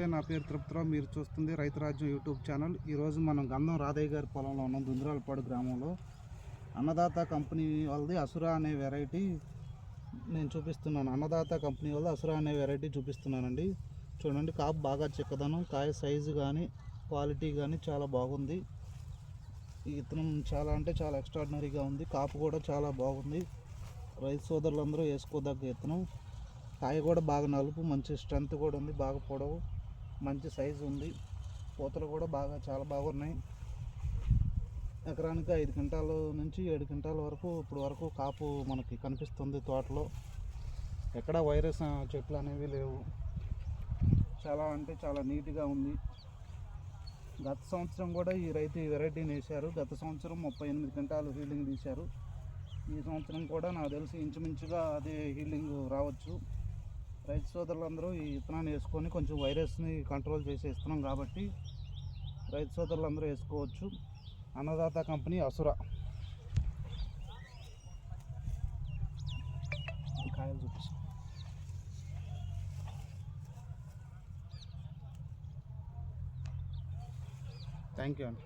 నా పేరు తిరుపతిరావు. మీరు చూస్తుంది రైతు రాజ్యం యూట్యూబ్ ఛానల్. ఈరోజు మనం గంధం రాధయ్య గారి పొలంలో ఉన్నాం, దుందురాలపాడు గ్రామంలో. అన్నదాత కంపెనీ వాళ్ళది అసురా అనే వెరైటీ నేను చూపిస్తున్నాను. అన్నదాత కంపెనీ వాళ్ళది అసురా అనే వెరైటీ చూపిస్తున్నానండి. చూడండి, కాపు బాగా చిక్కదనం, కాయ సైజు కానీ క్వాలిటీ కానీ చాలా బాగుంది. ఈ విత్తనం చాలా అంటే చాలా ఎక్స్ట్రాడినరీగా ఉంది. కాపు కూడా చాలా బాగుంది. రైతు సోదరులందరూ వేసుకోదగ్గ విత్తనం. కాయ కూడా బాగా నలుపు, మంచి స్ట్రెంత్ కూడా ఉంది, బాగా పొడవు, మంచి సైజు ఉంది. పూతలు కూడా చాలా బాగున్నాయి. ఎకరానికి 5 క్వింటాల నుంచి 7 క్వింటాల వరకు ఇప్పుడు వరకు కాపు మనకి కనిపిస్తుంది తోటలో. ఎక్కడ వైరస్ చెట్లు అనేవి లేవు. చాలా అంటే చాలా నీట్గా ఉంది. గత సంవత్సరం కూడా ఈ రైతు ఈ వెరైటీని వేశారు. గత సంవత్సరం 38 క్వింటాలు హీల్డింగ్ తీశారు. ఈ సంవత్సరం కూడా నాకు తెలిసి ఇంచుమించుగా అదే హీల్డింగ్ రావచ్చు. రైతు సోదరులందరూ ఈ విత్తనాన్ని వేసుకొని కొంచెం వైరస్ని కంట్రోల్ చేసే ఇస్తున్నాం కాబట్టి రైతు సోదరులందరూ వేసుకోవచ్చు. అన్నదాత కంపెనీ అసురా. కాయలు చూపిస్తాం. థ్యాంక్ యూ అండి.